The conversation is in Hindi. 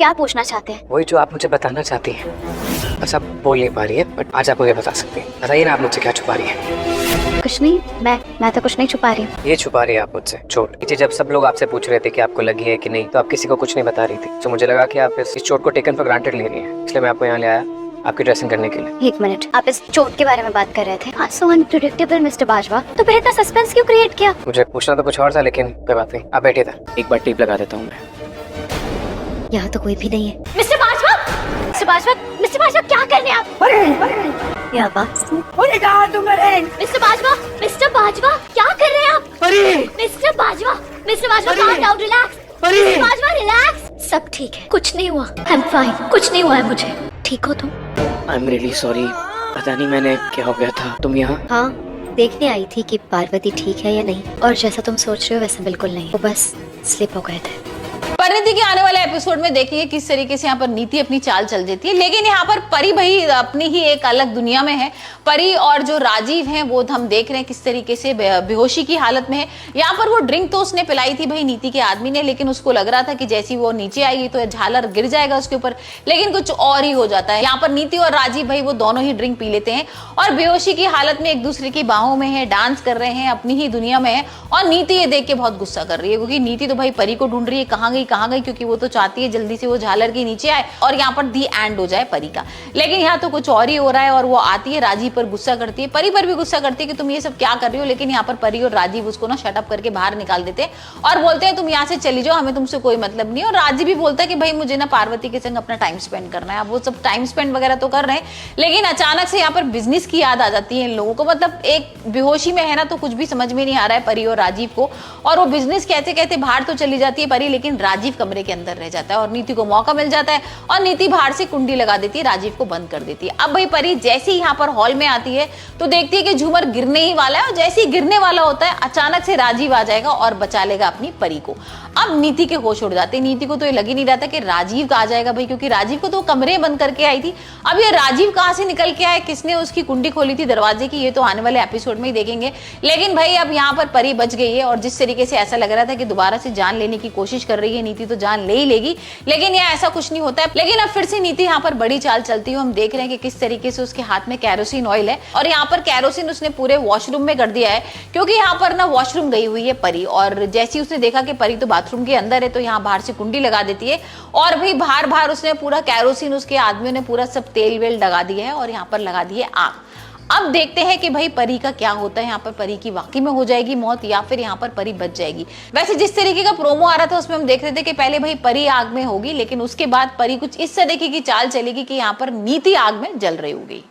क्या पूछना चाहते हैं? वही जो आप मुझे बताना चाहती हैं, बस आप बोल नहीं पा रही है, बट आज आप मुझे बता सकती हैं। बताइए ना, आप मुझसे क्या छुपा रही है? कुछ नहीं, मैं तो कुछ नहीं छुपा रही हूँ। ये छुपा रही है आप मुझसे चोट। पीछे जब सब लोग आपसे पूछ रहे थे कि आपको लगी है कि नहीं, तो आप किसी को कुछ नहीं बता रही थी। तो मुझे लगा कि आप इस चोट को टेकन फॉर ग्रांटेड ले रही हैं, इसलिए मैं आपको यहाँ ले आया आपकी ड्रेसिंग करने के लिए। एक मिनट, आप इस चोट के बारे में बात कर रहे थे? सो अनप्रेडिक्टेबल मिस्टर बाजवा, तो फिर इतना सस्पेंस क्यों क्रिएट किया? मुझे पूछना तो कुछ और था, लेकिन कोई बात नहीं, आप बैठिए था, एक बार टेप लगा देता हूँ मैं। यहाँ तो कोई भी नहीं है। Mister Bajwa, mister Bajwa, mister Bajwa, क्या कर रहे हैं आप? क्या बात? मिस्टर बाजवा, मिस्टर बाजवा, क्या कर रहे हैं आप? Mister Bajwa, mister Bajwa, calm down, relax. Mister Bajwa, relax. सब ठीक है, कुछ नहीं हुआ। I'm fine, कुछ नहीं हुआ है मुझे। ठीक हो तुम? आई एम रियली सॉरी, पता नहीं मैंने क्या हो गया था। तुम यहाँ? हाँ, देखने आई थी कि पार्वती ठीक है या नहीं, और जैसा तुम सोच रहे हो वैसा बिल्कुल नहीं, वो बस स्लिप हो गए थे। परिणीति के आने वाले एपिसोड में देखेंगे किस तरीके से यहाँ पर नीति अपनी चाल चल देती है, लेकिन यहाँ पर परी भाई अपनी ही एक अलग दुनिया में है। परी और जो राजीव हैं वो हम देख रहे हैं किस तरीके से बेहोशी की हालत में है। यहाँ पर वो ड्रिंक तो उसने पिलाई थी भाई नीति के आदमी ने, लेकिन उसको लग रहा था कि जैसी वो नीचे आएगी तो झालर गिर जाएगा उसके ऊपर, लेकिन कुछ और ही हो जाता है। यहाँ पर नीति और राजीव भाई वो दोनों ही ड्रिंक पी लेते हैं और बेहोशी की हालत में एक दूसरे की बाहों में है, डांस कर रहे हैं, अपनी ही दुनिया में है। और नीति ये देख के बहुत गुस्सा कर रही है, क्योंकि नीति तो भाई परी को ढूंढ रही है, कहाँ गई, क्योंकि वो तो चाहती है जल्दी से वो झालर के नीचे आए और यहाँ पर दी एंड हो जाए परी का। लेकिन यहाँ तो कुछ और ही हो रहा है और वो आती है राजीव पर गुस्सा करती है, परी पर भी गुस्सा करती है कि तुम ये सब क्या कर रही हो। लेकिन यहाँ पर परी और राजीव उसको ना शट अप करके बाहर निकाल देते हैं और बोलते हैं तुम यहाँ से चली जाओ, हमें तुमसे कोई मतलब नहीं। और राजीव भी बोलता है कि भाई मुझे ना पार्वती के संग अपना टाइम स्पेंड करना है। अब वो सब टाइम स्पेंड वगैरह तो कर रहे हैं, लेकिन अचानक से यहाँ पर बिजनेस की याद आ जाती है इन लोगों को। मतलब एक बेहोशी में है ना, तो कुछ भी समझ में नहीं आ रहा है परी और राजीव को, और वो बिजनेस कहते कहते बाहर तो चली जाती है परी, लेकिन राजीव कमरे के अंदर रह जाता है और नीति को मौका मिल जाता है और नीति बाहर से कुंडी लगा देती है, राजीव को बंद कर देती है। अब भाई परी जैसे ही यहाँ पर हॉल में आती है तो देखती है कि झूमर गिरने ही वाला है, और जैसे ही गिरने वाला होता है अचानक से राजीव आ जाएगा और बचा लेगा अपनी परी को। अब नीति के होश उड़ जाते हैं। नीति को तो ये लग ही नहीं रहा था कि राजीव का आ जाएगा भाई, क्योंकि राजीव को तो कमरे बंद करके आई थी। अब ये राजीव कहाँ से निकल के आया, किसने उसकी कुंडी खोली थी दरवाजे की, ये तो आने वाले एपिसोड में ही देखेंगे। लेकिन भाई अब यहाँ पर परी बच गई है, और जिस तरीके से ऐसा लग रहा था कि दोबारा से जान लेने की कोशिश कर रही है नीति, तो जान ले ही लेगी, लेकिन यहाँ ऐसा कुछ नहीं होता है। लेकिन अब फिर से नीति यहाँ पर बड़ी चाल चलती है। हम देख रहे हैं कि किस तरीके से उसके हाथ में कैरोसिन ऑयल है, और यहाँ पर कैरोसिन उसने पूरे वॉशरूम में कर दिया है, क्योंकि यहाँ पर ना वॉशरूम गई हुई है परी, और जैसे ही उसने देखा कि परी तो बाथरूम के अंदर है, तो यहाँ बाहर से कुंडी लगा देती है और भाई बाहर उसने पूरा कैरोसिन, उसके आदमियों ने पूरा सब तेल वेल लगा दिया है और यहाँ पर लगा दी है आग। अब देखते हैं कि भाई परी का क्या होता है, यहाँ पर परी की वाकई में हो जाएगी मौत या फिर यहाँ पर परी बच जाएगी। वैसे जिस तरीके का प्रोमो आ रहा था उसमें हम देख रहे थे कि पहले भाई परी आग में होगी, लेकिन उसके बाद परी कुछ इस तरीके की चाल चलेगी कि यहाँ पर नीति आग में जल रही होगी।